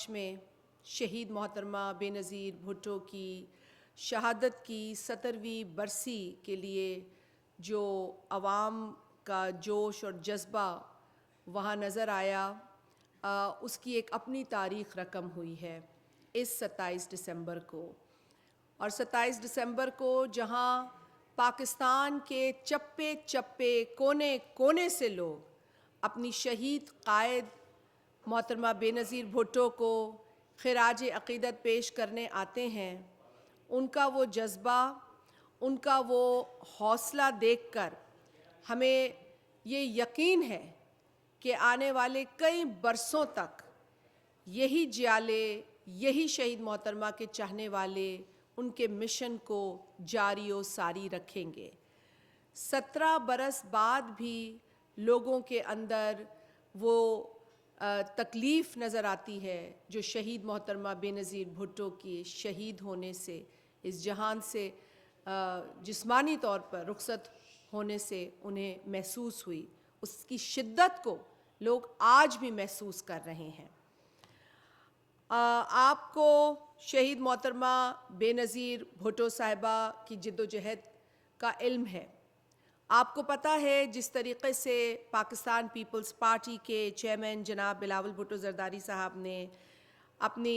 पक्ष में शहीद मोहतरमा बेनज़ीर भुट्टो की शहादत की 17वीं बरसी के लिए जो आवाम का जोश और जज्बा वहाँ नज़र आया, उसकी एक अपनी तारीख़ रकम हुई है इस 27 दिसंबर को। और 27 दिसंबर को जहाँ पाकिस्तान के चप्पे चप्पे कोने कोने से लोग अपनी शहीद कायद मोहतरमा बेनज़ीर भुट्टो को खिराज अक़ीदत पेश करने आते हैं, उनका वो जज्बा, उनका वो हौसला देखकर हमें ये यकीन है कि आने वाले कई बरसों तक यही जियाले, यही शहीद मोहतरमा के चाहने वाले उनके मिशन को जारी व सारी रखेंगे। 17 बरस बाद भी लोगों के अंदर वो तकलीफ़ नज़र आती है जो शहीद मोहतरमा बेनज़ीर भुट्टो के शहीद होने से, इस जहान से जिस्मानी तौर पर रुखसत होने से उन्हें महसूस हुई। उसकी शिद्दत को लोग आज भी महसूस कर रहे हैं। आपको शहीद मोहतरमा बेनज़ीर भुट्टो साहिबा की जिद्दोजहद का इल्म है। आपको पता है जिस तरीक़े से पाकिस्तान पीपल्स पार्टी के चेयरमैन जनाब बिलावल भुट्टो ज़रदारी साहब ने अपनी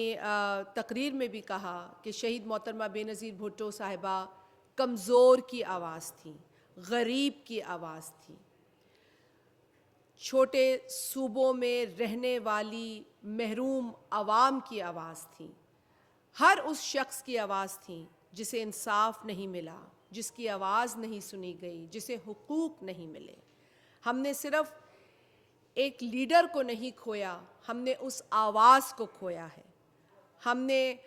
तकरीर में भी कहा कि शहीद मोहतरमा बेनज़ीर भुट्टो साहिबा कमज़ोर की आवाज़ थी, गरीब की आवाज़ थी, छोटे सूबों में रहने वाली महरूम आवाम की आवाज़ थी, हर उस शख्स की आवाज़ थी जिसे इंसाफ नहीं मिला, जिसकी आवाज़ नहीं सुनी गई, जिसे हुकूक नहीं मिले। हमने सिर्फ़ एक लीडर को नहीं खोया, हमने उस आवाज़ को खोया है। हमने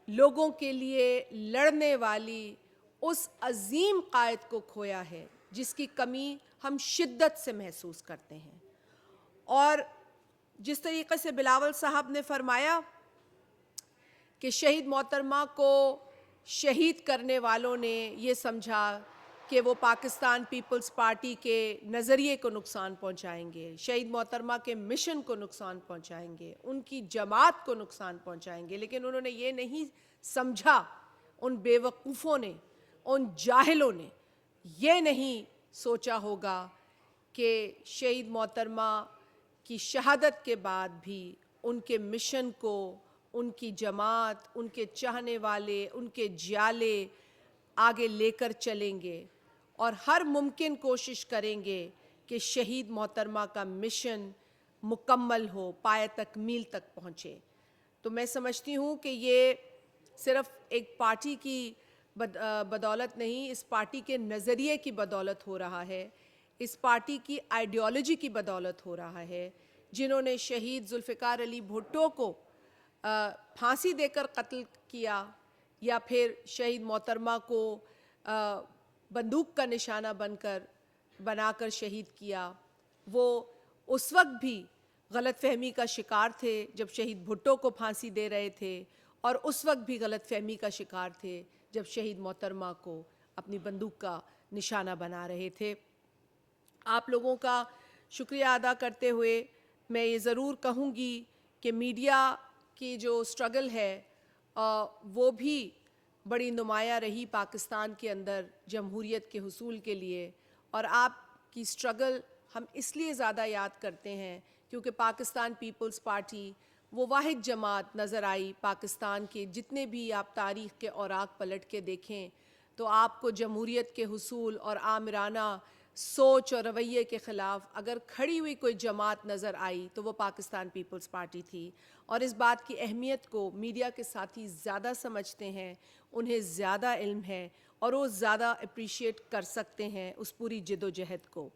लोगों के लिए लड़ने वाली उस अजीम कायद को खोया है जिसकी कमी हम शिद्दत से महसूस करते हैं। और जिस तरीक़े से बिलावल साहब ने फरमाया कि शहीद मोहतरमा को शहीद करने वालों ने ये समझा कि वो पाकिस्तान पीपल्स पार्टी के नज़रिए को नुकसान पहुंचाएंगे, शहीद मोहतरमा के मिशन को नुकसान पहुंचाएंगे, उनकी जमात को नुकसान पहुंचाएंगे, लेकिन उन्होंने ये नहीं समझा, उन बेवकूफ़ों ने, उन जाहिलों ने ये नहीं सोचा होगा कि शहीद मोहतरमा की शहादत के बाद भी उनके मिशन को, उनकी जमात, उनके चाहने वाले, उनके जियाले आगे लेकर चलेंगे और हर मुमकिन कोशिश करेंगे कि शहीद मोहतरमा का मिशन मुकम्मल हो, पाए तकमील तक पहुँचे। तो मैं समझती हूँ कि ये सिर्फ़ एक पार्टी की बदौलत नहीं, इस पार्टी के नज़रिए की बदौलत हो रहा है, इस पार्टी की आइडियोलॉजी की बदौलत हो रहा है। जिन्होंने शहीद जुल्फ़िकार अली भुट्टो को फांसी देकर कत्ल किया या फिर शहीद मोहतरमा को बंदूक का निशाना बनाकर शहीद किया, वो उस वक्त भी गलतफ़हमी का शिकार थे जब शहीद भुट्टो को फांसी दे रहे थे, और उस वक्त भी गलतफ़हमी का शिकार थे जब शहीद मोहतरमा को अपनी बंदूक का निशाना बना रहे थे। आप लोगों का शुक्रिया अदा करते हुए मैं ये ज़रूर कहूँगी कि मीडिया की जो स्ट्रगल है वो भी बड़ी नुमायाँ रही पाकिस्तान के अंदर जमहूरियत के हुसूल के लिए, और आपकी स्ट्रगल हम इसलिए ज़्यादा याद करते हैं क्योंकि पाकिस्तान पीपल्स पार्टी वो वाहिद जमात नज़र आई पाकिस्तान के, जितने भी आप तारीख़ के औराक पलट के देखें तो आपको जमहूरियत के हुसूल और आमिराना सोच और रवैये के ख़िलाफ़ अगर खड़ी हुई कोई जमात नज़र आई तो वो पाकिस्तान पीपल्स पार्टी थी। और इस बात की अहमियत को मीडिया के साथी ज़्यादा समझते हैं, उन्हें ज़्यादा इल्म है और वो ज़्यादा अप्रिशिएट कर सकते हैं उस पूरी जिद्दोजहद को।